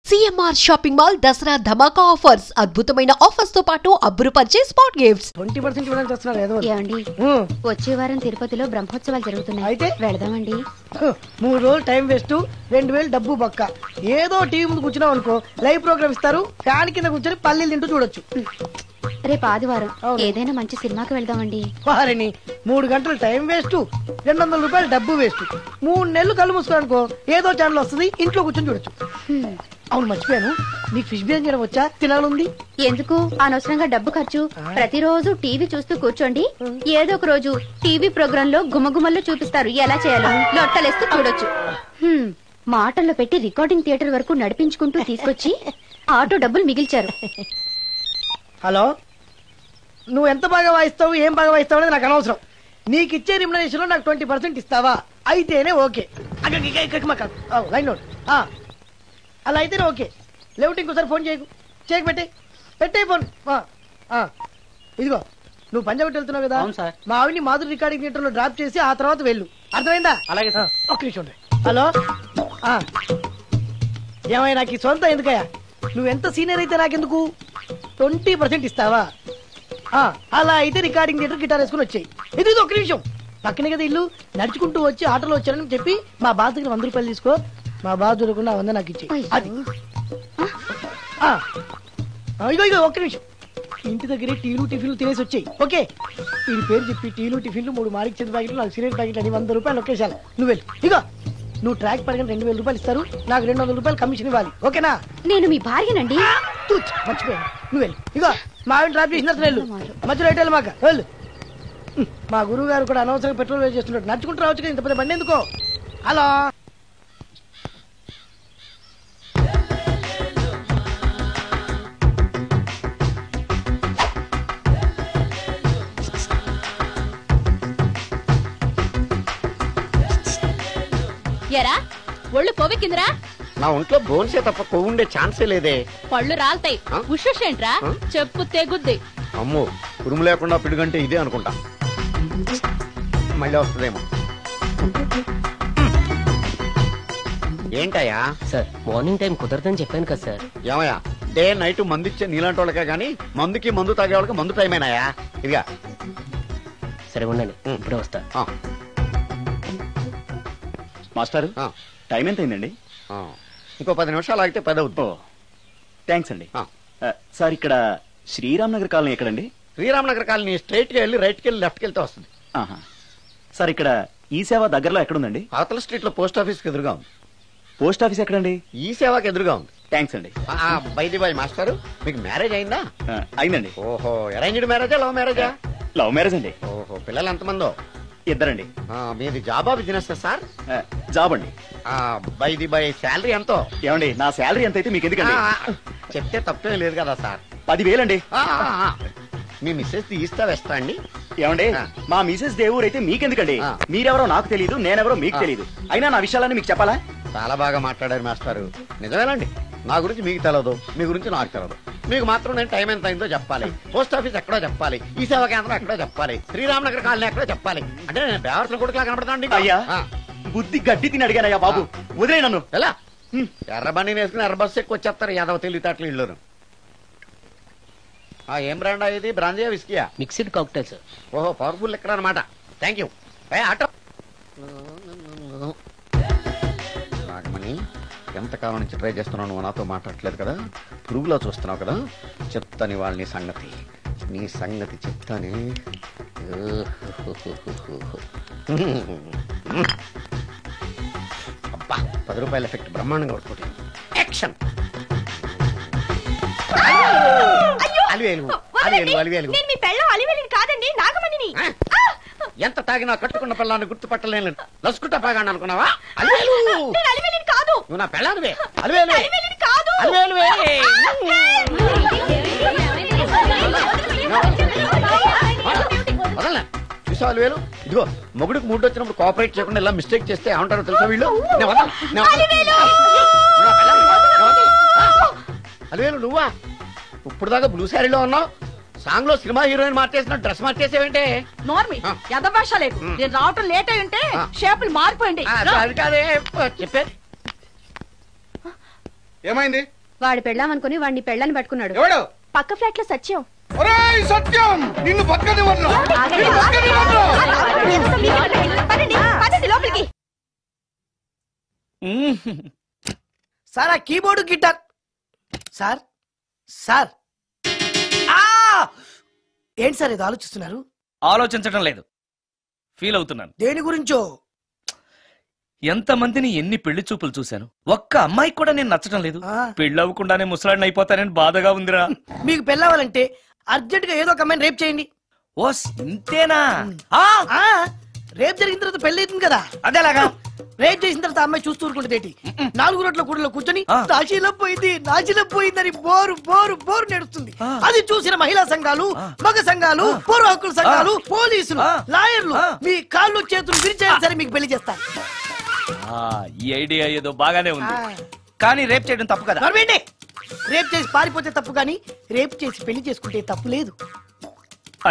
CMR shopping mall Dasara ధమాకా offers అద్భుతమైన offers తో పాటు అబ్బురుపరిచే స్పాట్ గిఫ్ట్స్ 20% ఇవ్వడానికి వస్తున్నారు ఏదో ఏమండి వచ్చే వారం తిరుపతిలో బ్రహ్మోత్సవాలు జరుగుతున్నాయి అయితే వెళదామండి 3 రోజులు టైం వేస్ట్ 2000 డబ్బు బక్క ఏదో టీవీ ముందు కూర్చున్నాం అనుకో లైవ్ ప్రోగ్రామ్ ఇస్తారు ఫ్యాన్ కింద కూర్చొని పల్లీలు తింటూ చూడొచ్చు రేపు ఆదివారం ఏదైనా మంచి సినిమాకి వెళ్దామండి వారిని 3 గంటలు టైం వేస్ట్ 200 రూపాయలు డబ్బు వేస్ట్ 3 నెలలు కళ్ళు మూసుకోనుకో ఏదో ఛానల్ వస్తుంది ఇంట్లో కూర్చొని చూడొచ్చు అవును మర్చిపోయాను నీకు ఫిష్ బిర్యానీ చేయడం వచ్చా తినాలుంది ఎందుకు అనవసరంగా డబ్బు ఖర్చు ప్రతిరోజు టీవీ చూస్తూ కూర్చోండి ఏదో ఒక రోజు టీవీ ప్రోగ్రామ్ లో గుమగుమల్లో చూపిస్తారు ఎలా చేయాలో లొట్టలేస్తూ చూడొచ్చు మాటల్లో పెట్టి రికార్డింగ్ థియేటర్ వరకు నడిపించుకుంటూ తీసుకొచ్చి ఆటో డబ్బులు మిగిల్చారు. హలో నువ్వు ఎంత బాగా వాయిస్తావు ఏం బాగా వాయిస్తావు అనేది నాకు అనవసరం నీకు ఇచ్చే రిమ్యునరేషన్ లో నాకు 20% ఇస్తావా అయితేనే ఓకే లైన్ నోట్ అలా అయితేనే ఓకే లేవుటి ఇంకోసారి ఫోన్ చేయకు పెట్టే ఫోన్ ఇదిగో నువ్వు పంజాబ్ వెళ్తున్నావు కదా మా ఆవిడ్ని మాధురి రికార్డింగ్ థియేటర్ లో డ్రాప్ చేసి ఆ తర్వాత వెళ్ళు అర్థమైందా అలాగే ఒక్క నిమిషం హలో ఏమై నాకు ఈ సొంత ఎందుకయ్యా నువ్వెంత సీనియర్ అయితే నాకెందుకు 20% ఇస్తావా అలా అయితే రికార్డింగ్ థియేటర్ గిటార్ వేసుకుని వచ్చాయి ఇది ఒక్క నిమిషం పక్కనే కదా ఇల్లు నడుచుకుంటూ వచ్చి ఆటోలో వచ్చారని చెప్పి మా బాధ దగ్గర 100 రూపాయలు తీసుకో మా బాధ దొరకకుండా 100 నాకు ఇచ్చే అది ఇగో ఒక్క నిమిషం ఇంటి దగ్గరే టీలు టిఫిన్లు తినేసి వచ్చాయి ఓకే వీడి పేరు చెప్పి టీలు టిఫిన్లు 3 మాలిక్ చెంది ప్యాకెట్లు 4 సిగరెట్ ప్యాకెట్లు అని 100 రూపాయలు ఒకేసారి నువ్వు వెళ్ళి ఇగో నువ్వు ట్రాక్ పడగానే 2000 రూపాయలు ఇస్తారు నాకు 200 రూపాయలు కమిషన్ ఇవ్వాలి ఓకేనా నేను మీ భార్యనండి మర్చిపోయాను నువ్వు వెళ్ళి ఇగో మా ఆవిడ డ్రాప్ చేసినట్టు వెళ్ళు మధ్యలో ఎటు మాక వెళ్ళు మా గురువు గారు కూడా అనవసరంగా పెట్రోల్ వేస్ట్ చేస్తున్నాడు నడుచుకుంటూ రావచ్చు కదా ఇంత పెద్ద బండి ఎందుకో హలో ఎరా ఒళ్ళు కొవ్వెక్కిందిరా నా ఒంట్లో బోన్సే తప్ప కొవ్వుండే ఛాన్సే లేదే పళ్ళు రాల్తాయి ఉషేంట్రా చెప్పు తెగుద్ది అమ్మో ఉరుము లేకుండా పిడుగంటే ఇదే అనుకుంటా మళ్ళీ వస్తుందేమో ఏంటయ్యా సార్ మార్నింగ్ టైం కుదరదని చెప్పాను కదా సార్ ఏమయ్యా డే నైట్ మందు ఇచ్చే నీలాంటి వాళ్ళకే గానీ మందుకి మందు తాగే వాళ్ళకి మందు టైం అయినాయా ఇదిగా సరే ఉండండి ఇప్పుడే వస్తా మాస్టారు టైం ఎంత అయిందండి ఇంకో 10 నిమిషాలు ఆగితే 10 అవుతుంది థ్యాంక్స్ అండి సార్ ఇక్కడ శ్రీరామ్ నగర్ కాలనీ ఎక్కడండి శ్రీరామ్ నగర్ కాలనీ స్ట్రైట్ గా వెళ్ళి రైట్ కి వెళ్ళి లెఫ్ట్ కి వెళ్తే వస్తుంది సార్ ఇక్కడ ఈ సేవ దగ్గరలో ఎక్కడుందండి అవతల స్ట్రీట్ లో పోస్ట్ ఆఫీస్ కి ఎదురుగా ఉంది పోస్ట్ ఆఫీస్ ఎక్కడండి ఈ సేవకి ఎదురుగా ఉంది థ్యాంక్స్ అండి బైది బాయ్ మాస్టారు మీకు మ్యారేజ్ అయిందా అయిందండి ఓహో అరేంజ్డ్ మ్యారేజా లవ్ మ్యారేజా లవ్ మ్యారేజ్ అండి ఓహో పిల్లలు ఎంతమందో ఇద్దరండి మీది జాబా బిజినెస్ సార్ జాబ్ అండి బైది బై శాలరీ ఎంతో ఏమండి నా శాలరీ ఎంత అయితే మీకు ఎందుకండి చెప్తే తప్పేం లేదు కదా సార్ 10,000 అండి మీ మిస్సెస్ తీస్తా వేస్తా అండి ఏమండి మా మిసెస్ దేవుడు అయితే మీకెందుకండి మీరెవరో నాకు తెలియదు నేనెవరో మీకు తెలియదు అయినా నా విషయాలన్నీ మీకు చెప్పాలా చాలా బాగా మాట్లాడారు మాస్టారు నిజమేనండి నా గురించి మీకు తెలియదు మీ గురించి నాకు తెలియదు మీకు మాత్రం నేను టైం ఎంత అయిందో చెప్పాలి పోస్ట్ ఆఫీస్ ఎక్కడో చెప్పాలి ఈ సేవా కేంద్రం ఎక్కడో చెప్పాలి శ్రీరామనగర్ కాలనీ ఎక్కడో చెప్పాలి అంటే నేను బేవర్సన కొడుకులా కనపడతానండి అయ్యా బుద్ధి గడ్డి తిని అడిగానయ్యా బాబు వదిలే నన్ను ఎలా ఎర్ర బండి వేసుకుని ఎర్ర బస్సు ఎక్కువ వచ్చేస్తారు యాదవ తెలివితేటలు ఇల్లు ఏం బ్రాండ్ ఇది బ్రాంజియా విస్కియా మిక్స్డ్ కాక్టైల్ సార్ ఓహో పవర్ఫుల్ ఎక్కడ అనమాట థ్యాంక్ యూ ఆటో నాగమణి ఎంతకాలం నుంచి ట్రై చేస్తున్నావు నువ్వు నాతో మాట్లాడట్లేదు కదా పురుగులో చూస్తున్నావు కదా చెప్తాని వాళ్ళని నీ సంగతి చెప్తాని అబ్బా 10 రూపాయల ఎఫెక్ట్ బ్రహ్మాండంగా కొట్టుకుంటుంది యాక్షన్ ఎంత తాగినా కట్టుకున్న పిల్లాన్ని గుర్తుపట్టలేను లసుకుంటా పాగాను అనుకున్నావా నువ్వు నా పిల్లానివే చూసావు అలివేలు ఇదిగో మొగుడికి మూడు వచ్చినప్పుడు కోఆపరేట్ చేయకుండా ఇలా మిస్టేక్ చేస్తే ఏమంటారో తెలుసా వీళ్ళు అలివేలు నువ్వా ఇప్పుడు దాకా బ్లూ శారీలో ఉన్నావు సాంగ్ లో సినిమా హీరోయిన్ మార్చేసిన డ్రెస్ మార్చేసేవేంటే నోర్మి యథభాష లేదు నేను రావటం లేట్ అయి ఉంటే షేపులు మారిపోయింది అది కాదే చెప్పేది ఏమైంది వాడు పెళ్ళామనుకుని వాడిని పెళ్ళని పట్టుకున్నాడు. ఎవడు? పక్క ఫ్లాట్ లో సత్యం. ఒరేయ్ సత్యం, నిన్ను పక్కనివ్వను. సార్ ఆ కీబోర్డు గిటార్ సార్ సార్ ఏంటి సార్ ఇది ఆలోచిస్తున్నారు? ఆలోచించడం లేదు, ఫీల్ అవుతున్నాను. దేని గురించో? ఎంతమందిని ఎన్ని పెళ్లి చూపులు చూశాను, ఒక్క అమ్మాయి కూడా నేను నచ్చడం లేదు. పెళ్లి అవ్వకుండానే ముసలాడిని అయిపోతానని బాధగా ఉందిరా. మీకు పెళ్ళవాలంటే అర్జెంట్ గా ఏదో ఒక అమ్మాయిని రేప్ చేయండి. ఓస్ ఇంతేనా? రేప్ జరిగిన తర్వాత పెళ్లి అవుతుంది కదా, అదేలాగా. రేప్ చేసిన తర్వాత అమ్మాయి చూస్తూ ఊరుకుంటుంది. 4 రోడ్ల కూడలో కూర్చొని నాశీలం పోయిందని బోరు బోరు బోరు నడుస్తుంది. అది చూసిన మహిళా సంఘాలు, మగ సంఘాలు, పౌర హక్కుల సంఘాలు, పోలీసులు, లాయర్లు మీ కాళ్ళు చేతులు విరిచేయాలి సరే మీకు పెళ్లి చేస్తారు. ఈ ఐడియా ఏదో బాగానే ఉంది, కానీ రేప్ చేయడం తప్పు కదా. రేప్ చేసి పారిపోతే తప్పు, కానీ రేప్ చేసి పెళ్లి చేసుకుంటే తప్పు లేదు.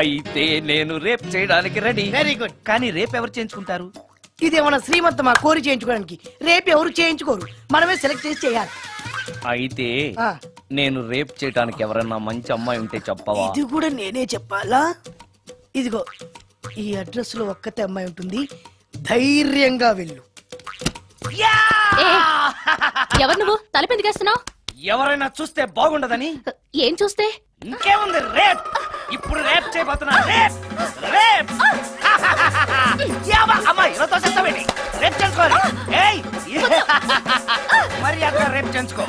అయితే నేను రేప్ చేయడానికి రెడీ. Very good. కానీ రేప్ ఎవరు చేయించుకుంటారు? ఇదేమన్నా శ్రీమంతమా కోరి చేయించుకోవడానికి? రేపు ఎవరు చేయించుకోరు, మనమే సెలెక్ట్ చేసి చేయాలి. అయితే నేను రేప్ చేయడానికి ఎవరన్నా మంచి అమ్మాయి ఉంటే చెప్పవా? ఇది కూడా నేనే చెప్పాలా? ఇదిగో ఈ అడ్రస్ లో ఒక్కతే అమ్మాయి ఉంటుంది, ధైర్యంగా వెళ్ళు. ఎవరు నువ్వు? తలపెందుకేస్తున్నావు? ఎవరైనా చూస్తే బాగుండదని. ఏం చూస్తే? ఇంకేముంది, రేప్. ఇప్పుడు రేప్ చేయబోతున్నా. రేప్ రేప్ అమ్మాయి రేప్ చేసుకోవాలి. మరి అక్కడ రేప్ చేసుకో.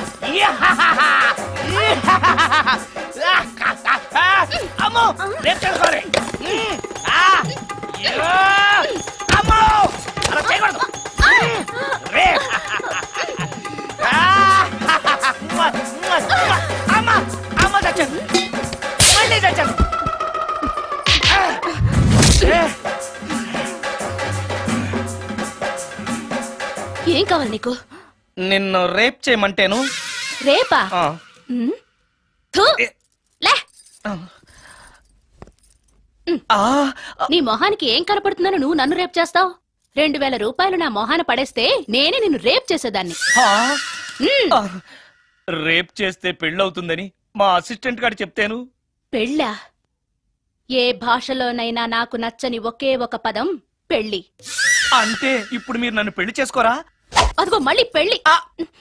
అమ్మో రేప్ చేసుకోవాలి. అమ్మో అలా చేయకూడదు. రేప్ అమ్మ అమ్మ చచ్చాను, మళ్ళీ చచ్చాను. ఏం కావాలి నీకు? నిన్ను రేప్ చేయమంటేను. రేపా? నీ మొహానికి ఏం కనపడుతుందని నువ్వు నన్ను రేప్ చేస్తావు? 2000 రూపాయలు నా మొహాన పడేస్తే నేనే నిన్ను రేప్ చేసేదాన్ని. రేప్ చేస్తే పెళ్ళవుతుందని మా అసిస్టెంట్ గారు చెప్తేను. పెళ్ళా? ఏ భాషలోనైనా నాకు నచ్చని ఒకే ఒక పదం పెళ్లి. అంటే ఇప్పుడు మీరు నన్ను పెళ్లి చేసుకోరా? అదిగో మళ్ళీ పెళ్లి.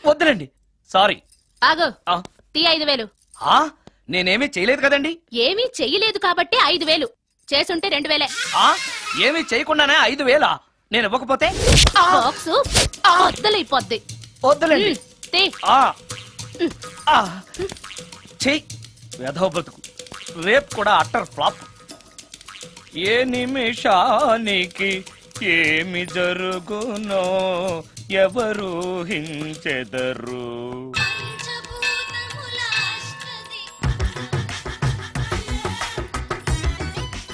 వద్దులండి, సారీ. ఆగో, తీ 5000. నేనేమీ చేయలేదు కదండి. ఏమీ చెయ్యలేదు కాబట్టి 5000. చేసుంటే 2000. ఏమీ చేయకుండానే 5000? నేను ఇవ్వకపోతే బాక్సు వద్దలైపోద్ది. వద్దులండి. తీ. చెయ్యి. వెధవ బతుకు. రేప్ కూడా అట్టర్ ఫ్లాప్. ఏ నిమిషానికి ఏమి జరుగునో ఎవరు హించెదరు.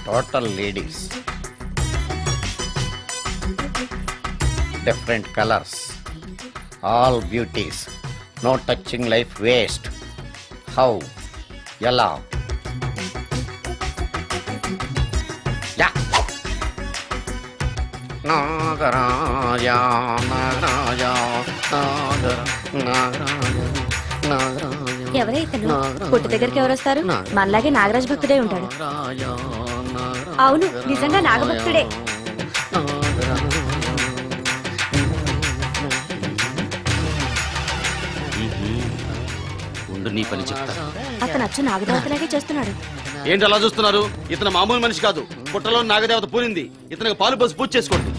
Total ladies, different colours, all beauties, no touching life waste. How? ఎలా? నాగరాజ నాగరాజ ఎవరైతను పుట్టు దగ్గరికి ఎవరు వస్తారు? మనలాగే నాగరాజ భక్తుడే ఉంటాడు. అవును, నిజంగా నాగభక్తుడే. నీ పని చెప్తా. అతను అచ్చు నాగదేవతలాగే చేస్తున్నాడు. ఏంటి అలా చూస్తున్నారు? ఇతను మామూలు మనిషి కాదు. పుట్టలో నాగదేవత పూరింది. ఇతనికి పాలు పోసి పూజ చేసుకోండి.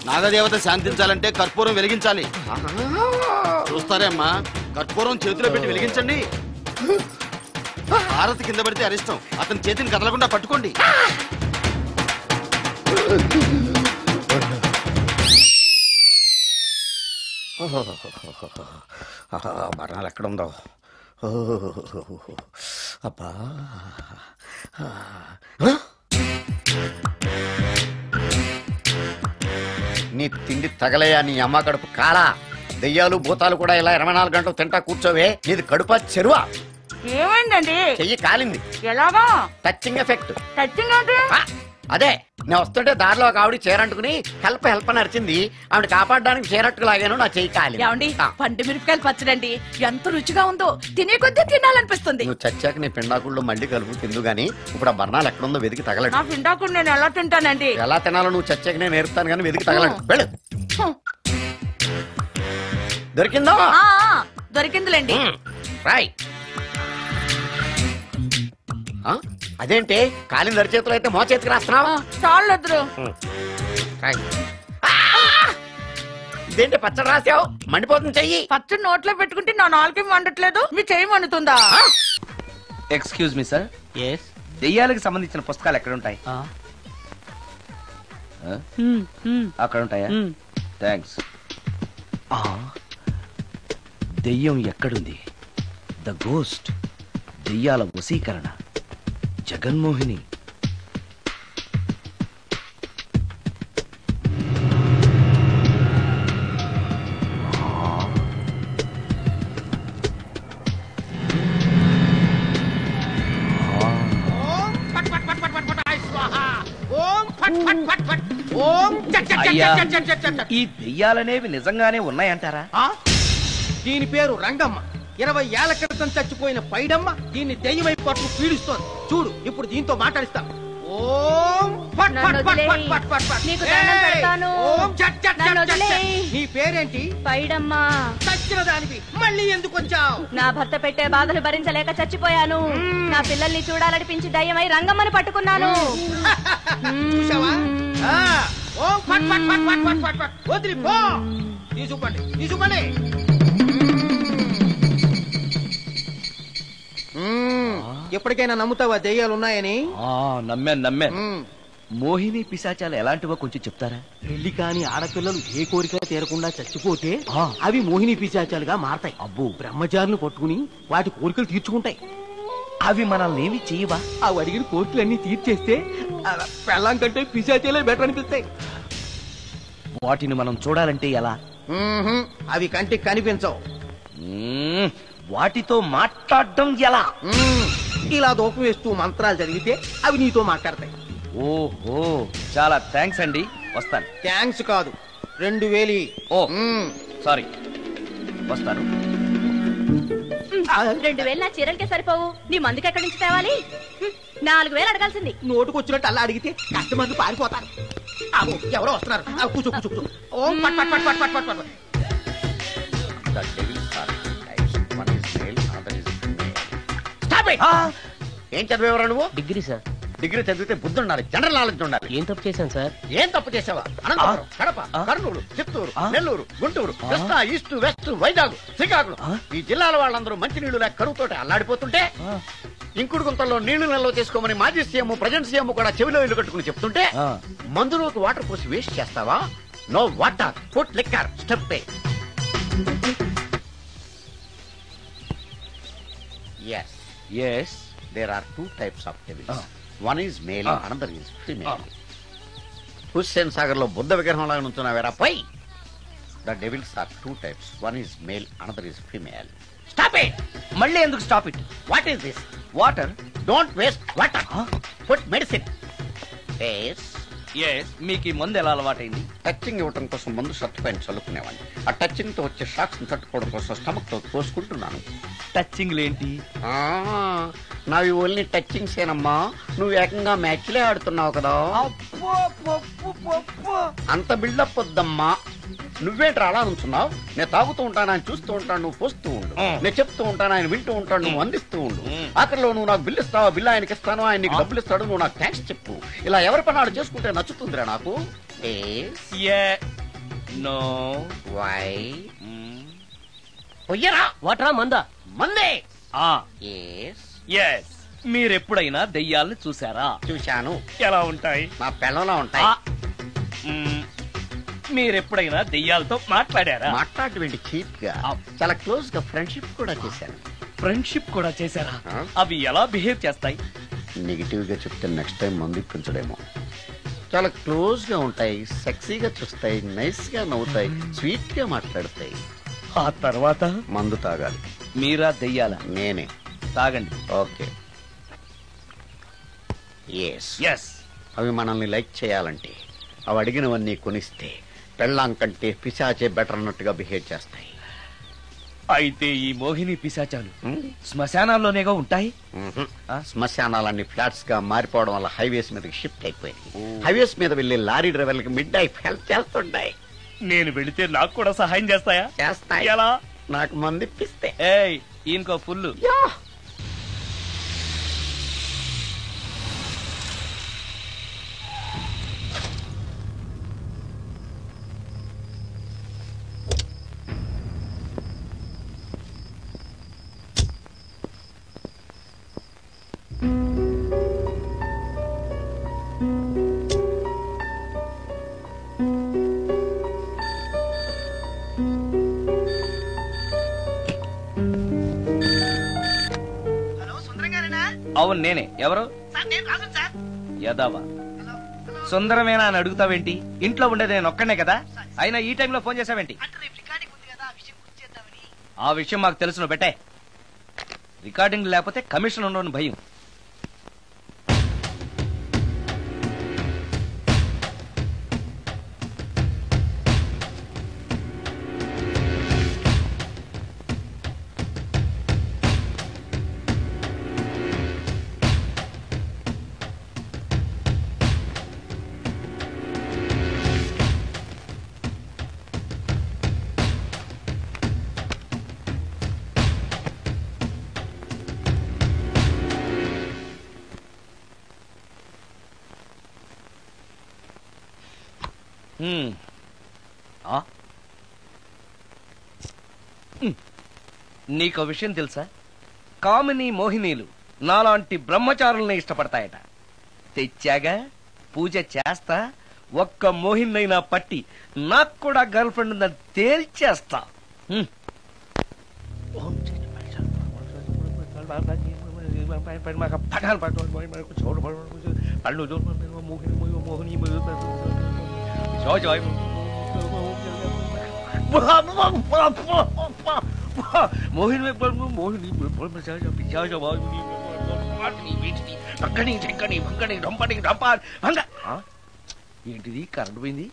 నాగదేవత శాంతించాలంటే కర్పూరం వెలిగించాలి. చూస్తారే అమ్మా, కర్పూరం చేతిలో పెట్టి వెలిగించండి. హారతి కింద పడితే అరిష్టం. అతని చేతిని కదలకుండా పట్టుకోండి. మరణాలు ఎక్కడుందో. అబ్బా, నీ తిండి తగలయా నీ అమ్మ కడుపు కాలా? దెయ్యాలు భూతాలు కూడా ఇలా 24 గంటలు తింటా కూర్చోవే. నీది కడుపా చెరువా? ఏమైందండి? చెయ్యి కాలింది. ఎలాగా? Touching effect. టచింగ్ అంటే అదే నేను వస్తుంటే దారిలో ఒక ఆవిడ చీరంటుకుని హెల్ప్ అని అరిచింది. ఆవిడ కాపాడడానికి చీరట్టుకు లాగాను, నా చెయ్యి కాలి. ఏమండి పండు మిరపకాయలు పచ్చడండి ఎంత రుచిగా ఉందో, తినే కొద్దీ తినాలనిపిస్తుంది. నువ్వు చచ్చాక నీ పిండాకుళ్ళు మళ్ళీ కలుపు తిందు గానీ ఇప్పుడు ఆ బర్ణాలు ఎక్కడుందో వెతికి తగలడు. నా పిండాకుడు నేను ఎలా తింటానండి? ఎలా తినాలో నువ్వు చచ్చాక నేను నేర్పుతాను కానీ వెతికి తగలడు. వెళ్ళు. దొరికిందా? దొరికిందిలేండి. రాయ్. అదేంటి కాలిన దరిచేతులు అయితే మో చేతికి రాస్తున్నావా? చాలు. ఇదేంటి పచ్చడి రాసావు? మండిపోతుంది చెయ్యి. పచ్చడి నోట్లో పెట్టుకుంటే నా నాలుగు వండట్లేదు, మీ చెయ్యి వండుతుందా? Excuse me sir. దెయ్యాలకు సంబంధించిన పుస్తకాలు ఎక్కడ ఉంటాయి? అక్కడ ఉంటాయా? థ్యాంక్స్. దెయ్యం ఎక్కడుంది? ద గోస్ట్, దెయ్యాల వశీకరణ, జగన్మోహిని. ఈ దెయ్యాలనేవి నిజంగానే ఉన్నాయంటారా? దీని పేరు రంగమ్మ. 20 ఏళ్ల క్రితం చచ్చిపోయిన పైడమ్మ దీన్ని దెయ్యమై పట్టు పీడిస్తోంది. చూడు ఇప్పుడు దీంతో మాట్లాడిస్తా. నీ పేరేంటి? పైడమ్మ. చచ్చిన దానివి మళ్ళీ ఎందుకు వచ్చావు? నా భర్త పెట్టే బాధలు భరించలేక చచ్చిపోయాను. నా పిల్లల్ని చూడాలనిపించి దయ్యమై రంగమ్మని పట్టుకున్నాను. చూసావా? వదిలిపో. తీసుకోండి. ఎప్పటికైనా నమ్ముతావా దెయ్యాలు ఉన్నాయని? నమ్మాను. మోహిని పిశాచాలు ఎలాంటివో కొంచెం చెప్తారా? పెళ్లి కాని ఆడపిల్లలు ఏ కోరిక తీరకుండా చచ్చిపోతే అవి మోహిని పిశాచాలుగా మారతాయి. అబ్బో, బ్రహ్మచారులు పట్టుకుని వాటి కోరికలు తీర్చుకుంటాయి. అవి మనల్ని ఏమి చేయవా? అవి అడిగిన కోరికలన్నీ తీర్చేస్తే పెళ్ళం కంటే పిశాచాలే బెటర్ అనిపిస్తాయి. వాటిని మనం చూడాలంటే ఎలా? అవి కంటికి కనిపించవు. వాటితో మాట్లాడడం ఎలా? ఇలా దూపం వేస్తూ మంత్రాలు చదివితే అవి నీతో మాట్లాడతాయి. ఓహో, చాలా థ్యాంక్స్ అండి. వస్తాను. థ్యాంక్స్ కాదు, 2000. ఓ సారీ, వస్తాను. 2000 నా చీరలకే సరిపోవు, నీ మందుకి ఎక్కడి నుంచి తేవాలి? 4000 అడగాల్సింది. నోటుకు వచ్చినట్టు అలా అడిగితే కస్టమర్లు పారిపోతారు. ఎవరో వస్తున్నారు. కూర్చో. ఓం పట్ పట్ పట్ పట్ పట్ పట్. ఏం చదివేవరా నువ్వు? Degree sir. డిగ్రీ చదివితే బుద్ధి ఉండాలి, జనరల్ నాలెడ్జ్ ఉండాలి. ఏం తప్పు చేశాను సార్? ఏం తప్పు చేసావా? అనంతపురం, కడప, కర్నూలు, చిత్తూరు, నెల్లూరు, గుంటూరు, కృష్ణా, ఈస్ట్, వెస్ట్, వైజాగ్, శ్రీకాకుళం ఈ జిల్లాల వాళ్ళందరూ మంచినీళ్లు లేక కరువుతోటి అల్లాడిపోతుంటే ఇంకుడు గుంతల్లో నీళ్లు నిల్వ చేసుకోమని మాజీ సీఎం, ప్రజెంట్ సీఎం కూడా చెవిలో ఇల్లు కట్టుకుని చెప్తుంటే మందులోకి వాటర్ పోసి వేస్ట్ చేస్తావా? No water, put liquor, step. Yes, there are 2 types of devils. One is male, another is female. Hussain Sagar లో బుద్ధ విగ్రహం లాగా నుంచున్నావేరా పై? The devils are 2 types. One is male, another is female. Stop it! మళ్ళీ ఎందుకు stop it? What is this? Water. Don't waste water. Put medicine. Yes. మీకు ఈ మందు ఎలా అలవాటైంది? టచింగ్ ఇవ్వడం కోసం ముందు షర్ట్ పైన చల్లుకునేవాడిని. ఆ టచింగ్ తో వచ్చే షాక్స్ ని తట్టుకోవడం కోసం స్టమక్ తో తోసుకుంటున్నాను. టచింగ్ లేంటి? నావి ఓన్లీ టచింగ్స్ ఏనమ్మా. నువ్వు ఏకంగా మ్యాచ్లే ఆడుతున్నావు కదా. అంత బిల్డప్ వద్దమ్మా. నువ్వేంట్రా అలా నుంచున్నావు? నేను తాగుతూ ఉంటాను, ఆయన చూస్తూ ఉంటాను, నువ్వు పోస్తూ ఉండు. నేను చెప్తూ ఉంటాను, ఆయన వింటూ ఉంటాడు, నువ్వు అందిస్తూ ఉండు. ఆఖరిలో నువ్వు నాకు బిల్లు ఇస్తావా, బిల్లు ఆయనకి ఇస్తాను, ఆయన నీకు డబ్బులు ఇస్తాడు, నువ్వు నాకు థ్యాంక్స్ చెప్పు. ఇలా ఎవరి పని ఆడు చేసుకుంటే నచ్చుతుందిరా నాకు. వాటరా మందా? మందే. మీరెప్పుడైనా దెయ్యాలను చూసారా? చూశాను. ఎలా ఉంటాయి? నా పిల్లలా ఉంటాయి. మీరెప్పుడైనా దెయ్యాలతో మాట్లాడారా? మాట్లాడేంటి చీప్ గా, చాలా క్లోజ్ గా ఫ్రెండ్షిప్ కూడా చేశాను. ఫ్రెండ్షిప్ కూడా చేశారా? అవి ఎలా బిహేవ్ చేస్తాయి? నెగిటివ్ గా చెప్తే నెక్స్ట్ టైం మందు ఇప్పించడేమో. చాలా క్లోజ్ గా ఉంటాయి, సెక్సీగా చూస్తాయి, నైస్ గా నవ్వుతాయి, స్వీట్ గా మాట్లాడతాయి. ఆ తర్వాత మందు తాగాలి. మీరా దెయ్యాల? నేనే. తాగండి. ఓకే. అవి మనల్ని లైక్ చేయాలంటే అవి అడిగినవన్నీ కొనిస్తే పెళ్ళాం కంటే పిశాచే బెటర్ అన్నట్టుగా బిహేవ్ చేస్తాయి. అయితే ఈ మోహిని పిశాచాలు శ్మశానాల్లోనేగా ఉంటాయి. శ్మశానాలన్నీ ఫ్లాట్స్ గా మారిపోవడం వల్ల హైవేస్ మీదకి షిఫ్ట్ అయిపోయింది. హైవేస్ మీద వెళ్లి లారీ డ్రైవర్లకి మిడ్ నైట్ హెల్ప్ చేస్తుంటాయి. నేను వెళితే నాకు కూడా సహాయం చేస్తాయా? చేస్తాయి. ఎలా? నాకు మంది ఇప్పిస్తే. ఏయ్ ఈయనకో ఫుల్. అవును నేనే. ఎవరు? యదావా సుందరమేనా అని అడుగుతావేంటి? ఇంట్లో ఉండేది నేను ఒక్కనే కదా. అయినా ఈ టైంలో ఫోన్ చేసావేంటి? ఆ విషయం మాకు తెలుసును బెట్టే. రికార్డింగ్ లేకపోతే కమిషన్ ఉండని భయం. నీకో విషయం తెలుసా? కామిని మోహినీలు నాలాంటి బ్రహ్మచారుల్ని ఇష్టపడతాయట. తెచ్చాగా, పూజ చేస్తా, ఒక్క మోహినైనా పట్టి నాకు కూడా గర్ల్ ఫ్రెండ్ ఉందని తేల్చేస్తా. ఏంటిది? కరెంట్ పోయింది.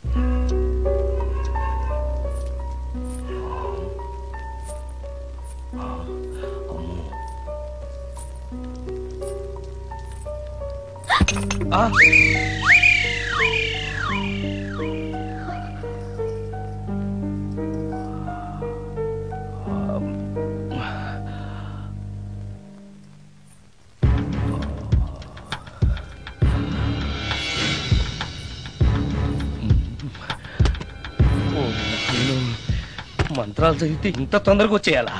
మంత్రాలు చదివితే ఇంత తొందరగా వచ్చేయాలా?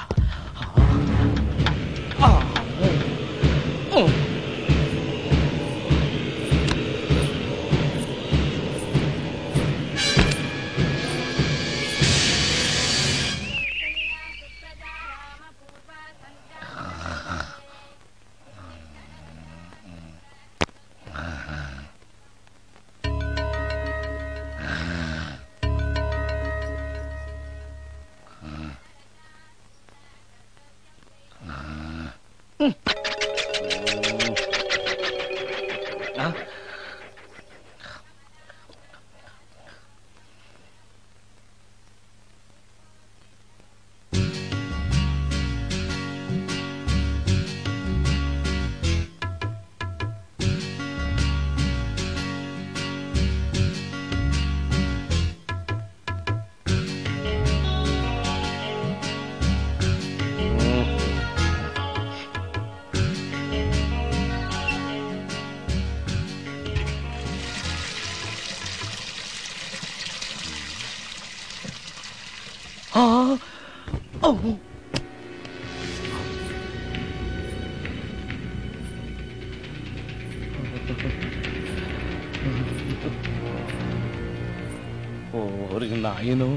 నాయనో,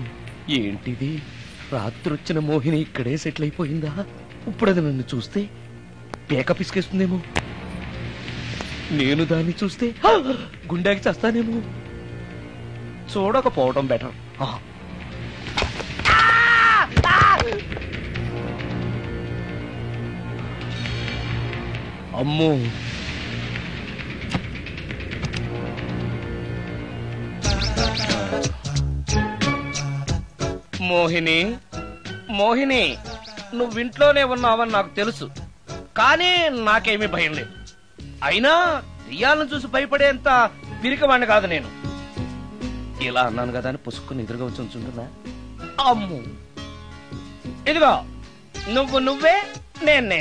ఏంటిది? రాత్రొచ్చిన మోహిని ఇక్కడే సెటిల్ అయిపోయిందా? ఇప్పుడు అది నన్ను చూస్తే పేక పిసికేస్తుందేమో. నేను దాన్ని చూస్తే గుండెకి చేస్తానేమో. చూడకపోవడం బెటర్. అమ్మో, మోహిని, మోహిని, నువ్వింట్లోనే ఉన్నావని నాకు తెలుసు, కానీ నాకేమీ భయం లేదు. అయినా దెయ్యాలను చూసి భయపడేంత పిరికవాణ్ణి కాదు నేను. ఇలా అన్నాను కదా అని పుసుక్కుని ఎదురుగా వచ్చి ఉంచుంటున్నా. అమ్ము, ఇదిగో నువ్వే, నేనే.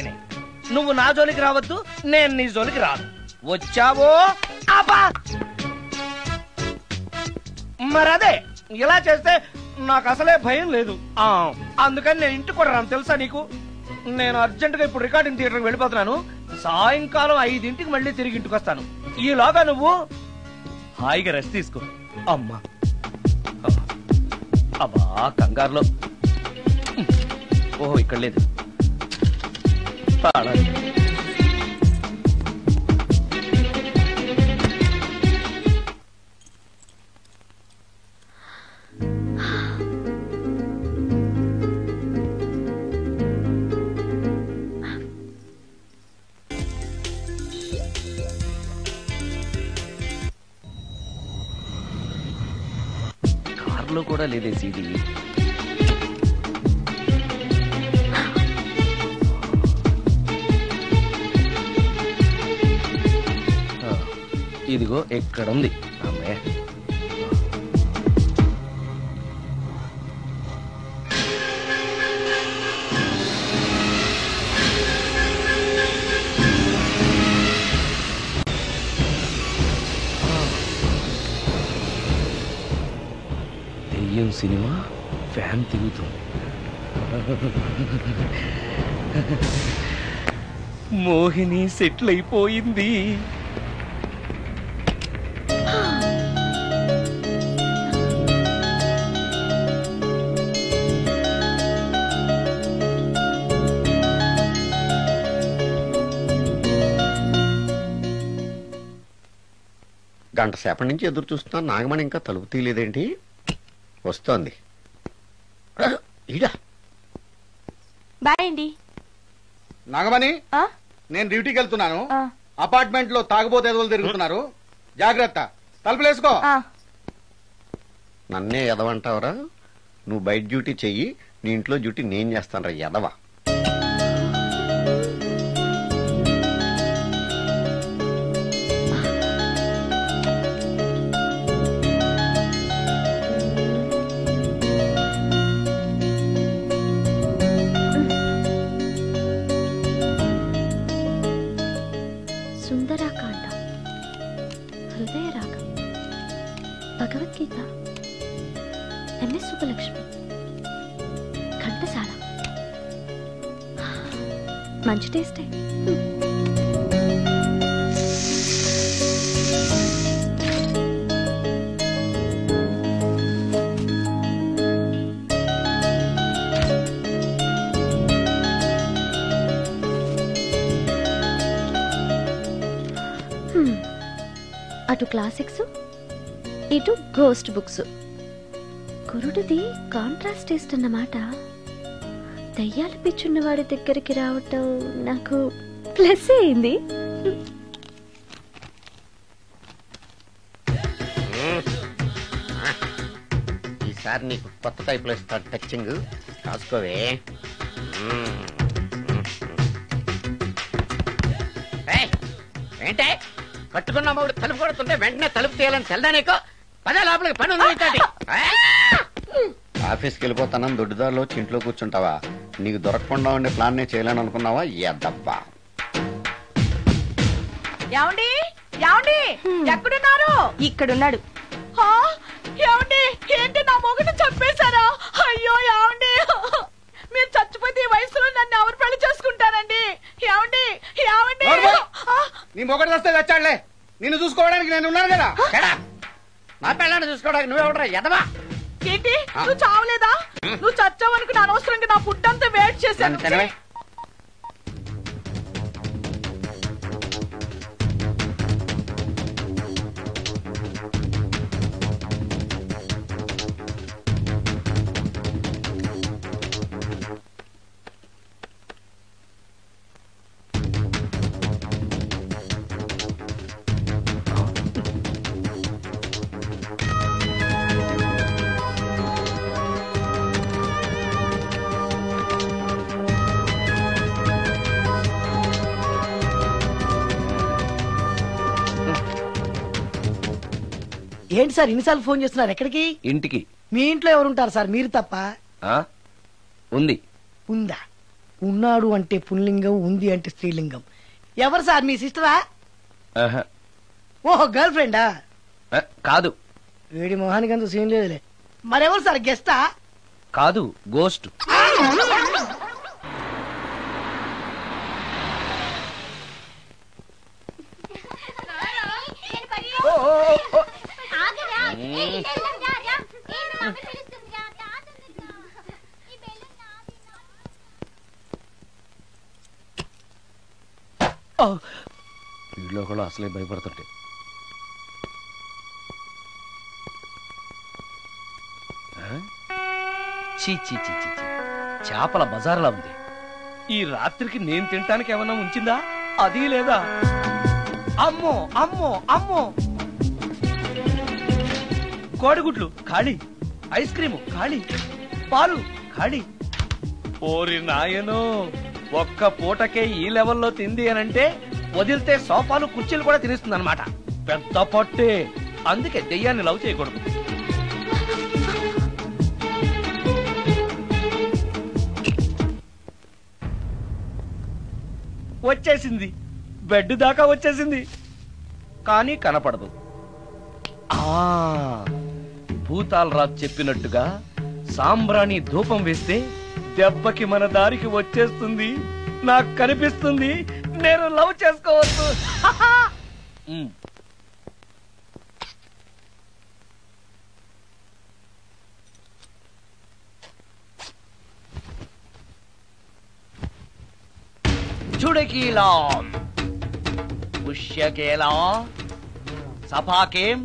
నువ్వు నా జోలికి రావద్దు, నేను నీ జోలికి రాను. వచ్చావో అబ్బా, మరదే ఇలా చేస్తే నాకు అసలే భయం లేదు. అందుకని నేను ఇంటికి కూడా రాను, తెలుసా నీకు? నేను అర్జెంటుగా ఇప్పుడు రికార్డింగ్ థియేటర్కి వెళ్ళిపోతున్నాను. సాయంకాలం 5ంటికి మళ్ళీ తిరిగి ఇంటికి వస్తాను. ఈలోగా నువ్వు హాయిగా రెస్ట్ తీసుకో. అమ్మా, అబ్బా కంగారులో. ఓహో, ఇక్కడ లేదు. కార్లో కూడా లేదే సీడీ. ఇదిగో ఎక్కడుంది అమ్మే. దెయ్యం సినిమా ఫ్యాన్ తిరుగుతుంది. మోహిని సెటిల్ అయిపోయింది. గంట సేపటి నుంచి ఎదురు చూస్తున్నాను. నాగమణి ఇంకా తలుపు తీయలేదేంటి? వస్తోంది. ఈడా బాయ్ అండి. నాగమణి, నేను డ్యూటీకి వెళ్తున్నాను. అపార్ట్మెంట్ లో తాగుబోతు ఎదవలు తిరుగుతున్నారు, జాగ్రత్త. తలుపులేసుకో. నన్నే ఎదవంటావరా? నువ్వు బయట డ్యూటీ చెయ్యి, నీ ఇంట్లో డ్యూటీ నేను చేస్తాను రా ఎదవ. సుందరాకాండ, హృదయ రాగం, భగవద్గీత, ఎంఎస్ సుబ్బలక్ష్మి, ఘంటసాల. మంచి టేస్టే. అటు క్లాసిక్స్, ఇటు గోస్ట్ బుక్స్. కురుడిది కాంట్రాస్ట్ టేస్ట్ అన్నమాట. దయ్యాలు పిచ్చున్న వాడి దగ్గరికి రావటం నాకు ప్లస్ అయింది. ఈసారి నీకు కొత్త టైప్లో ఇస్తాడు టచ్చింగ్, రాసుకోవే. ఏంటే కట్టుకున్న మూడు తలుపు కొడుతుంటే వెంటనే తలుపు తీయాలని తెల్దా నీకు? పదే లోపలికి పని ఉంది. ఆఫీస్కి వెళ్ళిపోతానని దొడ్డిదారిలో వచ్చి ఇంట్లో కూర్చుంటావా? నీకు దొరకకుండా ఉండే ప్లాన్ నే చేయాలని అనుకున్నావా? ఎద్దబ్బా. ఏమండి, ఏమండి, ఎక్కడున్నారు? ఇక్కడున్నాడు. ఏమండి, ఏంటి నా మొగుడు చంపేశారా? అయ్యో ఏమండి, మీరు చచ్చిపోతే ఈ వయసులో నన్ను ఎవరు పెళ్లి చేసుకుంటారండి? ఏమండి, ఏమండి. నీ మొగడు వస్తే వచ్చాడులే, నిన్ను చూసుకోవడానికి నేను ఉన్నాను కదా. నా పెళ్ళాన్ని చూసుకోవడానికి నువ్వెవడరా ఎదవా? ఏంటి, నువ్వు చావలేదా? నువ్వు చచ్చావనుకుని అనవసరంగా నా ఫుడ్ అంతా వేట్ చేశాను. ఏంటి సార్ ఇన్నిసార్లు ఫోన్ చేస్తున్నారు? ఎక్కడికి? ఇంటికి. మీ ఇంట్లో ఎవరుంటారు సార్, మీరు తప్ప? ఉంది. ఉందా? ఉన్నాడు అంటే పుల్లింగం, ఉంది అంటే స్త్రీలింగం. ఎవరు సార్, మీ సిస్టరా? ఓహో, గర్ల్ ఫ్రెండా? కాదు. వేడి మొహానికి అంత సీన్ లేదులే. మరెవరు సార్, గెస్టా? కాదు, గోస్ట్. వీళ్ళు కూడా అసలే భయపడుతుంటే. చీ చీ చీ చీ, చేపల బజార్లా ఉంది. ఈ రాత్రికి నేను తినటానికి ఏమన్నా ఉంచిందా? అది లేదా? అమ్మో అమ్మో అమ్మో, కోడిగుడ్లు ఖాళీ, ఐస్ క్రీము ఖాళీ, పాలు ఖాళీ. ఓరి నాయనో, ఒక్క పూటకే ఈ లెవెల్లో తింది అనంటే వదిలితే సోఫాలు కుర్చీలు కూడా తినేస్తుంది అనమాట. పెద్ద పట్టే. అందుకే దెయ్యాన్ని లవ్ చేయకూడదు. వచ్చేసింది, బెడ్ దాకా వచ్చేసింది, కానీ కనపడదు. భూతాలరాజు చెప్పినట్టుగా సాంబ్రాణి ధూపం వేస్తే దెబ్బకి మన దారికి వచ్చేస్తుంది. నాకు కనిపిస్తుంది, నేను లవ్ చేసుకోవచ్చు. చుడకీలా పుష్యకేలా సపాకేం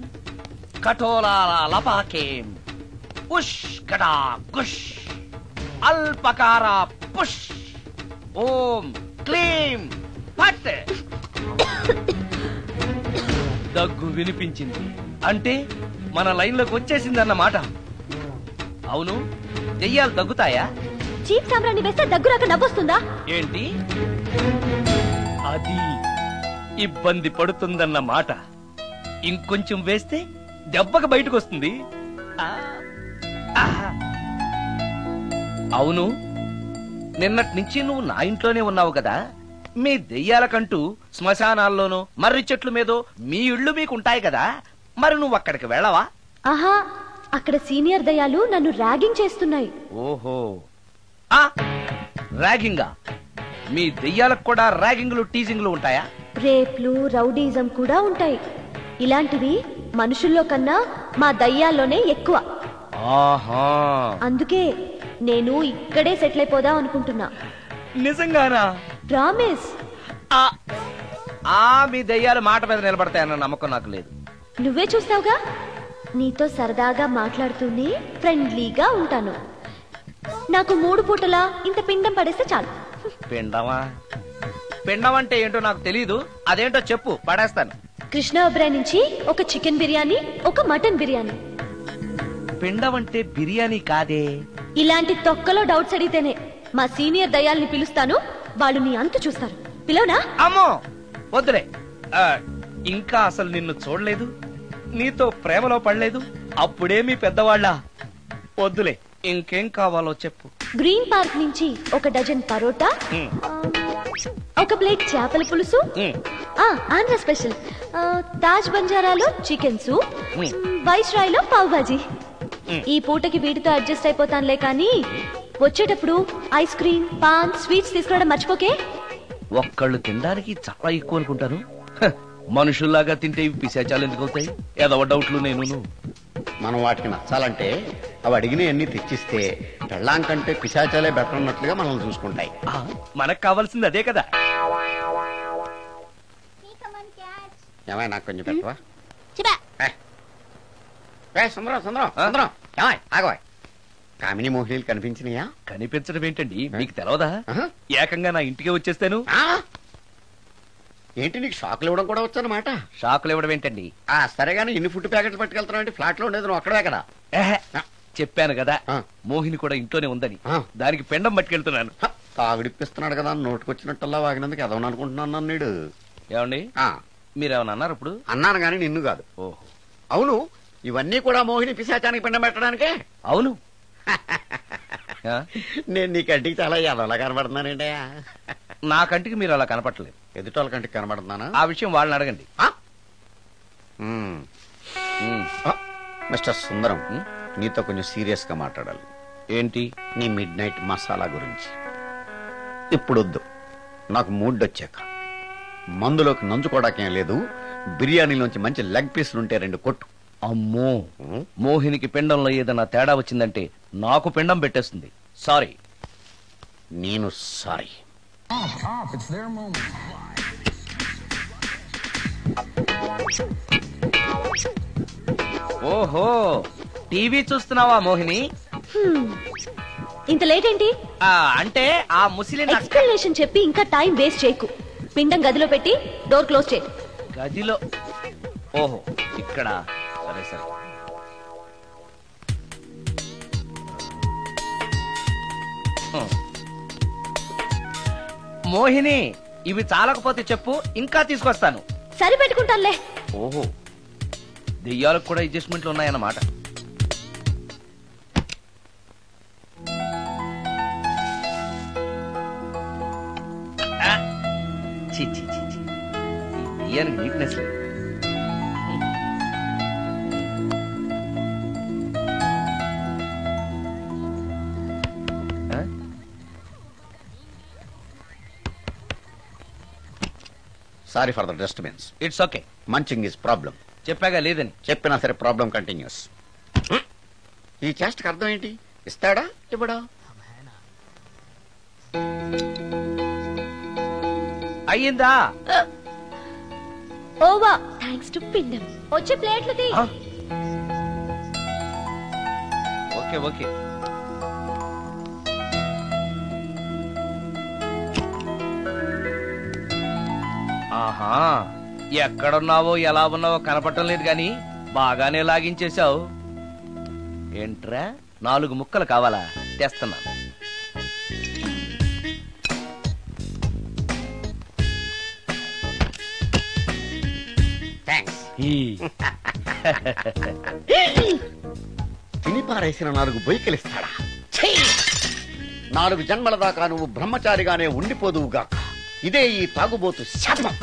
కఠోరాల లపాకేం పుష్ కటా కుష్ అల్పకార పుష్ ఓం క్లీం పట్. దగ్గు వినిపించింది అంటే మన లైన్లోకి వచ్చేసిందన్నమాట. అవును, దెయ్యాలు దగ్గుతాయా? చీప్ సాంబ్రాన్ని వేస్తే దగ్గు రాక నవ్వొస్తుందా ఏంటి? అది ఇబ్బంది పడుతుందన్న మాట. ఇంకొంచెం వేస్తే దెబ్బకి బయటకు వస్తుంది. అవును, నిన్నటి నుంచి నువ్వు నా ఇంట్లోనే ఉన్నావు కదా. మీ దెయ్యాలకంటూ శ్మశానాల్లోనూ మర్రి చెట్ల మీదో మీ ఇళ్ళు మీకుంటాయి కదా, మరి నువ్వు అక్కడికి వెళ్ళవా? ఆహా, అక్కడ సీనియర్ దయ్యాలు నన్ను ర్యాగింగ్ చేస్తున్నాయి. ఓహో, ర్యాగింగా? మీ దెయ్యాలకు కూడా ర్యాగింగ్లు టీజింగ్లు ఉంటాయా? రేప్లు, రౌడీజం కూడా ఉంటాయి. ఇలాంటివి మనుషుల్లో కన్నా మా దయ్యాల్లోనే ఎక్కువ. ఆహా, అందుకే నేను ఇక్కడే సెటిల్ అయిపోదాం అనుకుంటున్నా. నిజంగానా? ప్రామిస్. మీ దయ్యాలు మాట మీద నిలబడతాయన్న నమ్మకం నాకు లేదు. నువ్వే చూస్తావుగా, నీతో సరదాగా మాట్లాడుతూనే ఫ్రెండ్లీగా ఉంటాను. నాకు 3 పూటలా ఇంత పిండం పడేస్తే చాలు. పిండమా? పిండం అంటే ఏంటో నాకు తెలీదు, అదేంటో చెప్పు, పడేస్తాను. కృష్ణ ఒబ్రాయ్ నుంచి ఒక చికెన్ బిర్యానీ, ఒక మటన్ బిర్యానీ. పిండం అంటే బిర్యానీ కాదే. ఇలాంటి తొక్కలో డౌట్స్ అడిగితేనే మా సీనియర్ దయ్యాల్ని పిలుస్తాను, వాళ్ళు నీ అంతు చూస్తారు. పిలవనా? అమ్మో వద్దులే. ఇంకా అసలు నిన్ను చూడలేదు, నీతో ప్రేమలో పడలేదు, అప్పుడే మీ పెద్దవాళ్ళ. వద్దులే, ఇంకేం కావాలో చెప్పు. గ్రీన్ పార్క్ నుంచి ఒక డజన్ పరోటా, ఒక ప్లేట్ చేపల పులుసు, ఆంధ్ర స్పెషల్ తాజ్ బంజారాలో చికెన్ సూప్, వైస్రాయ్ లో పావ్ భాజీ. ఈ పూటకి వీటితో అడ్జస్ట్ అయిపోతానులే, కానీ వచ్చేటప్పుడు ఐస్ క్రీమ్, పాన్, స్వీట్స్ తీసుకురావడం మర్చిపోకే. ఒక్కళ్ళు తినడానికి చాలా ఎక్కువ అనుకుంటాను. మనుషుల్లాగా తింటే ఇవి పిశాచాలు ఎందుకు అవుతాయి? ఏదో డౌట్లు. నేను మనం వాటికి నచ్చాలంటే అవి అడిగినవన్నీ తెచ్చిస్తే పెళ్ళాం కంటే పిశాచాలే బెటర్ ఉన్నట్లుగా మనల్ని చూసుకుంటాయి. మనకు కావాల్సింది అదే కదా. ఏమై నాకు కొంచెం పెట్టవా? సుందరం సుందరం సుందరం, ఏమై ఆగవా? కామిని మోహినీలు కనిపించినాయా? కనిపించడం ఏంటండి, మీకు తెలవదా? ఏకంగా నా ఇంటికే వచ్చేస్తాను. ఏంటి, నీకు షాకులు ఇవ్వడం కూడా వచ్చానమాట? షాకులు ఇవ్వడం ఏంటండి? సరేగాని ఇన్ని ఫుడ్ ప్యాకెట్లు పట్టుకెళ్తున్నావు అంటే ఫ్లాట్ లో ఉండేది నువ్వు అక్కడే కదా. చెప్పాను కదా, మోహిని కూడా ఇంట్లోనే ఉందని. దానికి పెండం పట్టుకెళ్తున్నాను. తాగుడిప్పిస్తున్నాడు కదా, నోటుకొచ్చినట్టల్లా వాగినందుకు ఎదవని అనుకుంటున్నాను నీడు. ఏమండి, మీరేమన్నా అన్నారు ఇప్పుడు? అన్నాను గాని నిన్ను కాదు. ఓహో, అవును, ఇవన్నీ కూడా మోహిని పిశాచానికి పిండం పెట్టడానికే? అవును. నేను నీ కంటికి చాలా ఎలా కనబడుతున్నానండి? నా కంటికి మీరు అలా కనపడలేదు. ఎదుటోళ్ళ కంటికి కనబడుతున్నానా? ఆ విషయం వాళ్ళని అడగండి. మిస్టర్ సుందరం, నీతో కొంచెం సీరియస్ గా మాట్లాడాలి. ఏంటి? నీ మిడ్ నైట్ మసాలా గురించి. ఇప్పుడు వద్దు, నాకు మూడ్ వచ్చాక. మందులోకి నంచుకోవడాకేం లేదు, బిర్యానీలోంచి మంచి లెగ్ పీసులు ఉంటే 2 కొట్టు. అమ్మో, మోహినికి పిండంలో ఏదైనా తేడా వచ్చిందంటే నాకు పిండం పెట్టేస్తుంది. సారీ. నేను సారీ. ఓహో, టీవీ చూస్తున్నావా మోహిని? ఇంత లేట్ ఏంటి? అంటే ఆ ముసిలి ఎక్స్ప్లెనేషన్ చెప్పి ఇంకా టైం వేస్ట్ చేయకు. పిండం గదిలో పెట్టి డోర్ క్లోజ్ చేయి. గదిలో? ఓహో, ఇక్కడ. సరే సరే. మోహిని, ఇవి చాలకపోతే చెప్పు, ఇంకా తీసుకొస్తాను. సరి పెట్టుకుంటానులే. ఓహో, దెయ్యాలకు కూడా అడ్జస్ట్మెంట్లు ఉన్నాయన్నమాట. దెయ్యానికి నీట్నెస్ లేదు. Sorry for the disturbance. It's okay. Munching is problem. చెప్పాగా లేదని. చెప్పినా సరే ప్రాబ్లం కంటిన్యూస్. ఈ చేష్టకి అర్థం ఏంటి? ఇస్తాడా ఇవ్వడా? అయ్యిందా? ఓవా, థ్యాంక్స్ టు పిండం. వచ్చే ప్లేట్లు తీ. Okay okay. ఆహా, ఎక్కడున్నావో ఎలా ఉన్నావో కనపడటం లేదు గాని బాగానే లాగించేశావు. ఏంట్రా, 4 ముక్కలు కావాలా? తెస్తున్నాను. తిని పారేసిన 4 బొయ్యకిలిస్తాడా? 4 జన్మల దాకా నువ్వు బ్రహ్మచారిగానే ఉండిపోదువుగాక. ఇదే ఈ తాగుబోతు శాపం.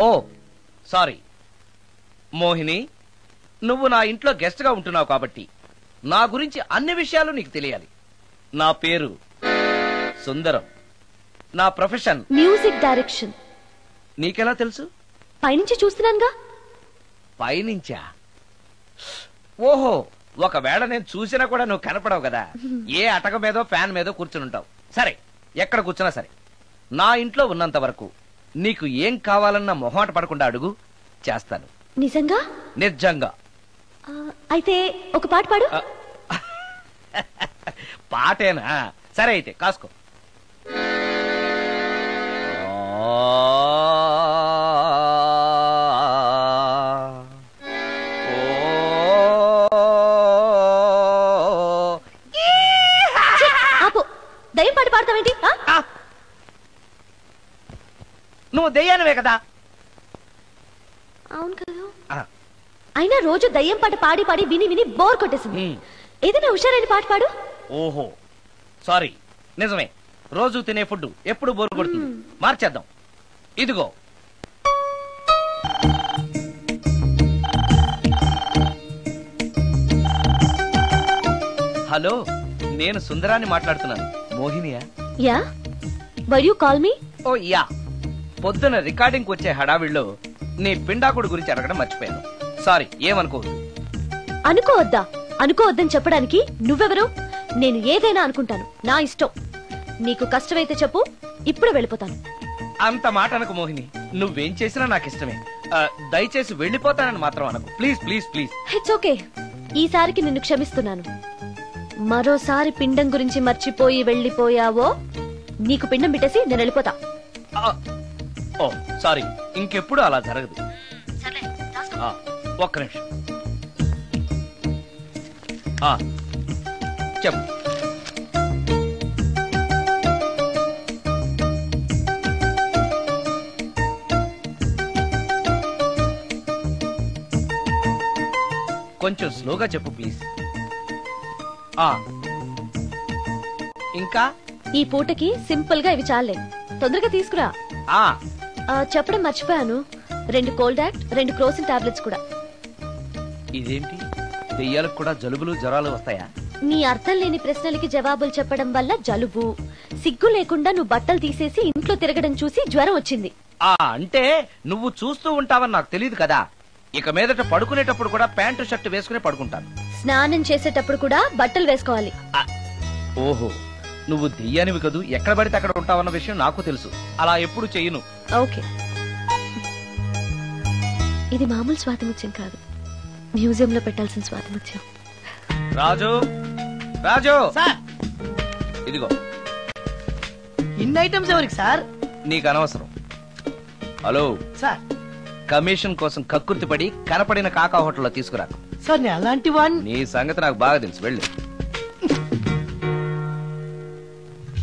ఓ సారీ మోహిని, నువ్వు నా ఇంట్లో గెస్ట్ గా ఉంటున్నావు కాబట్టి నా గురించి అన్ని విషయాలు నీకు తెలియాలి. నా పేరు సుందరం. నా ప్రొఫెషన్ మ్యూజిక్ డైరెక్షన్. నీకెలా తెలుసు? పైనుంచి చూస్తున్నానుగా. పైనుంచా? ఓహో, ఒకవేళ నేను చూసినా కూడా నువ్వు కనపడవు కదా. ఏ అటక మీదో ఫ్యాన్ మీదో కూర్చుని ఉంటావు. సరే, ఎక్కడ కూర్చున్నా సరే, నా ఇంట్లో ఉన్నంత వరకు నీకు ఏం కావాలన్నా మొహమాట పడకుండా అడుగు, చేస్తాను. నిజంగా? నిజంగా. అయితే ఒక పాట పాడు. పాటేనా? సరే అయితే కాసుకో. దయ్యం పాట పాడతావేంటి? నువ్వు దయ్యానివే కదా. అవును కదా. అయినా రోజు దయ్యం పాట పాడి పాడి విని విని బోర్ కొట్టేసింది. ఏదైనా హుషారైన పాట పాడు. ఓహో సారీ, నిజమే. రోజు తినే ఫుడ్ ఎప్పుడు బోర్ కొడుతుంది. మార్చేద్దాం. ఇదిగో. హలో, నేను సుందరాన్ని మాట్లాడుతున్నాను. మోహినియా? Yeah. Why you call me? Oh yeah. పొద్దున రికార్డింగ్ వచ్చే హడావిడిలో నీ పిండాకుడు గురించి అడగడం మర్చిపోయాను. సారీ, ఏమనుకోవద్దు. అనుకోవద్దా? అనుకోవద్దని చెప్పడానికి నువ్వెవరు? నేను ఏదైనా అనుకుంటాను, నా ఇష్టం. నీకు కష్టమైతే చెప్పు, ఇప్పుడు వెళ్ళిపోతాను. అంత మాట అనకు మోహిని. నువ్వేం చేసినా నాకు ఇష్టమే. దయచేసి వెళ్ళిపోతానని మాత్రం అనకు. Please please please. It's okay. ఈసారికి నిన్ను క్షమిస్తున్నాను. మరోసారి పిండం గురించి మర్చిపోయి వెళ్ళిపోయావో నీకు పిండం పెట్టేసి నేను వెళ్ళిపోతా. ఓ సారీ, ఇంకెప్పుడు అలా జరగదు. ఒక్క నిమిషం. చెప్పు. కొంచెం స్లోగా చెప్పు ప్లీజ్. ఇంకా ఈ పూటకి సింపుల్ గా ఇవి చాలే, తొందరగా తీసుకురా. చెప్పడం మర్చిపోయాను, 2 కోల్డ్ యాక్ట్ 2 క్రోసిన్ టాబ్లెట్స్ కూడా. ఇదేంటి, దెయ్యాలకు కూడా జలుబులు జ్వరాలు వస్తాయా? నీ అర్థం లేని ప్రశ్నలకి జవాబులు చెప్పడం వల్ల జలుబు, సిగ్గు లేకుండా నువ్వు బట్టలు తీసేసి ఇంట్లో తిరగడం చూసి జ్వరం వచ్చింది. అంటే నువ్వు చూస్తూ ఉంటావని నాకు తెలియదు కదా. ఇక మీదట పడుకునేటప్పుడు కూడా ప్యాంటు షర్ట్ వేసుకుని పడుకుంటాను. స్నానం చేసేటప్పుడు కూడా బట్టలు వేసుకోవాలి. ఓహో, నువ్వు దెయ్యానివి కదూ, ఎక్కడ పడితే అక్కడ ఉంటావన్న విషయం నాకు తెలుసు. అలా ఎప్పుడు చెయ్యను. ఓకే, ఇది మామూలు స్వాతిముత్యం కాదు, మ్యూజియం లో పెట్టాల్సిన స్వాతిముత్యం. రాజు, రాజు ఇదిగో. ఇన్ని ఐటమ్స్ ఎవరికి సార్? నీకు అనవసరం. హలో సార్, కమిషన్ కోసం కక్కుర్తి పడి కనపడిన కాకా హోటల్లో తీసుకురా. సార్ నేను అలాంటి వాడిని. నీ సంగతి నాకు బాగా తెలుసు, వెళ్ళు.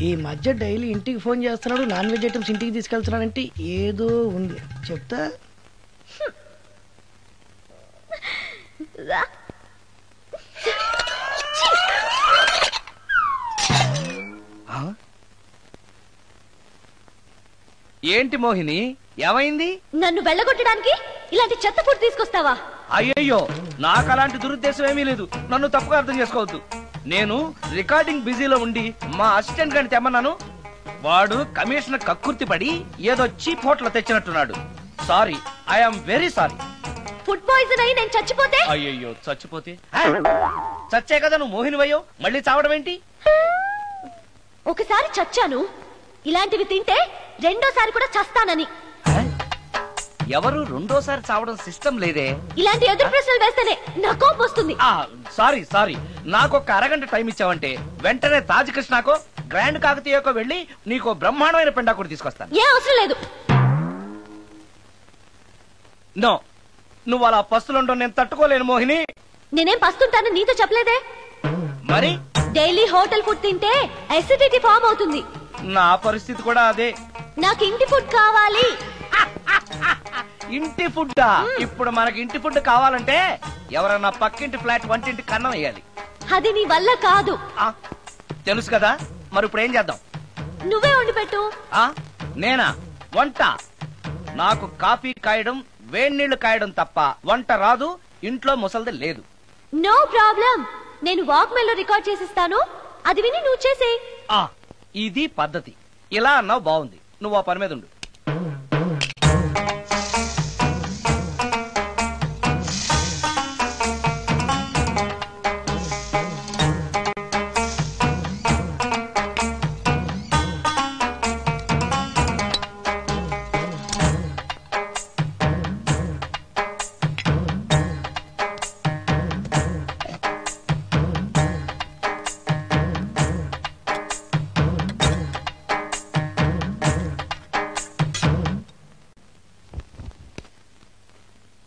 ఈ మధ్య డైలీ ఇంటికి ఫోన్ చేస్తున్నాడు, నాన్ వెజ్ ఐటమ్స్ ఇంటికి తీసుకెళ్తున్నాడంటే ఏదో ఉంది, చెప్తా. ఏంటి మోహిని, ఏమైంది? నన్ను వెళ్ళగొట్టడానికి ఇలాంటి చెత్త ఫుడ్ తీసుకొస్తావా? అయ్యయ్యో, నాకు అలాంటి దురుద్దేశం ఏమీ లేదు, నన్ను తప్పుగా అర్థం చేసుకోవద్దు. నేను రికార్డింగ్ బిజీలో ఉండి మా అసిస్టెంట్ గారిని తెమ్మన్నాను. వాడు కమిషనర్ కక్కుర్తి పడి ఏదో చీప్ హోటల్ తెచ్చినట్టున్నాడు. Sorry, I'm very sorry. Food poison అయి నేను చచ్చిపోతే? అయ్యయ్యో, చచ్చిపోతే? చచ్చే కదా నువ్వు మోహినివయ్యో, మళ్ళీ చావడం ఏంటి? ఒకసారి చచ్చాను, ఇలాంటివి తింటే రెండోసారి కూడా చస్తానని. ఎవరు రెండోసారి చావడం సిస్టం లేదే. ఇలాంటి ఎదురు ప్రశ్నలు వేస్తేనే నా కోపం వస్తుంది. సారీ సారీ, నాకు ఒక అరగంట టైం ఇచ్చావంటే వెంటనే తాజ్ కృష్ణకో గ్రాండ్ కాకతీయకో వెళ్ళి నీకు బ్రహ్మాండమైన పెండాకుడు తీసుకొస్తాను. ఏ అవసరం లేదు. నో, నువ్వు అలా పస్తులుండో నేను తట్టుకోలేను మోహిని. నేనేం పస్తుంటాను నీతో చెప్పలేదే. మరి డైలీ హోటల్ ఫుడ్ తింటే అసిడిటీ ఫామ్ అవుతుంది. నా పరిస్థితి కూడా అదే. నాకు ఇంటి ఫుడ్ కావాలి. ఇంటి ఫుడ్డా? ఇప్పుడు మనకి ఇంటి ఫుడ్ కావాలంటే ఎవరన్నా పక్కింటి ఫ్లాట్ వంటింటి కన్నం వేయాలి. అది నీ వల్ల కాదు. తెలుసు కదా, మరి ఇప్పుడు ఏం చేద్దాం? నువ్వే వండి పెట్టు. నేనా వంట? నాకు కాఫీ కాయడం వేడి నీళ్లు కాయడం తప్ప వంట రాదు. ఇంట్లో ముసల్ది లేదు. నో ప్రాబ్లం, నేను వాక్ మెయిల్ లో రికార్డ్ చేసిస్తాను, అది విని నువ్వు చేసే. ఇది పద్ధతి. ఇలా అన్నావు, బాగుంది. నువ్వు ఆ పని మీద ఉండు.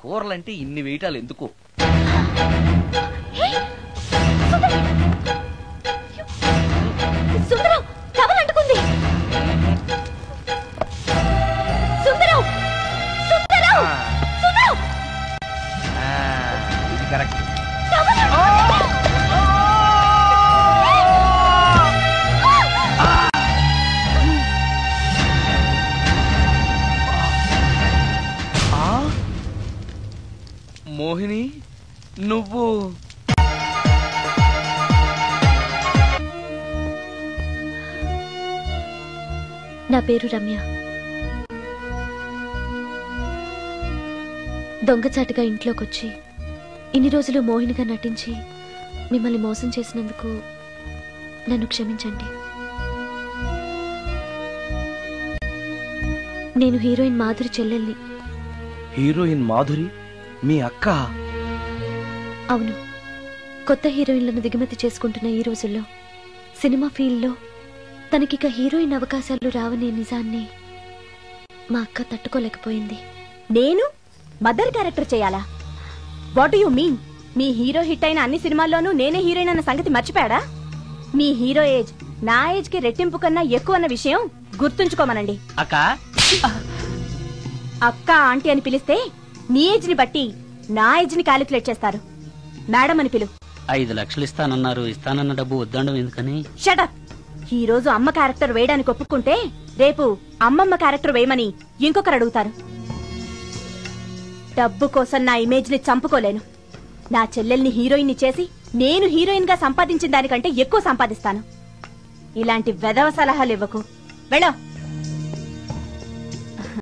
కూరలంటే ఇన్ని వేయటాలు ఎందుకు? సుందరం, టవల్ అంటుకుంది. సుందరం, సుందరం, సుందరం. ఇది కరెక్ట్. మోహిని, నువ్వు నా పేరు రమ్య. దొంగచాటుగా ఇంట్లోకొచ్చి ఇన్ని రోజులు మోహినిగా నటించి మిమ్మల్ని మోసం చేసినందుకు నన్ను క్షమించండి. నేను హీరోయిన్ మాధురి చెల్లెల్ని. హీరోయిన్ మాధురి మీ అక్క? అవును. కొత్త హీరోయిన్లను దిగుమతి చేసుకుంటున్న ఈ రోజుల్లో సినిమా ఫీల్డ్లో తనకిక హీరోయిన్ అవకాశాలు రావనే నిజాన్ని మా అక్క తట్టుకోలేకపోయింది. నేను మదర్ క్యారెక్టర్ చేయాలా? What you mean? Me hero hit అయిన అన్ని సినిమాల్లోనూ నేనే హీరోయిన్ అన్న సంగతి మర్చిపోయాడా? మీ హీరో ఏజ్ నా ఏజ్ కి రెట్టింపు కన్నా ఎక్కువ అన్న విషయం గుర్తుంచుకోమనండి. అక్క అక్క ఆంటీ అని పిలిస్తే నీ ఏజ్ ని బట్టి నా ఏజ్ ని క్యాలిక్యులేట్ చేస్తారు. మేడం అని పిలు. 5 లక్షలు ఇస్తానన్నారు, ఇస్తానన్న డబ్బు వద్దండం ఎందుకని? షటప్. ఈ రోజు అమ్మ క్యారెక్టర్ వేయడానికి ఒప్పుకుంటే రేపు అమ్మమ్మ క్యారెక్టర్ వేయమని ఇంకొకరు అడుగుతారు. డబ్బు కోసం నా ఇమేజ్ ని చంపుకోలేను. నా చెల్లెల్ని హీరోయిన్ ని చేసి నేను హీరోయిన్ గా సంపాదించిన దానికంటే ఎక్కువ సంపాదిస్తాను. ఇలాంటి వెధవ సలహాలు ఇవ్వకు. వెళ్ళో.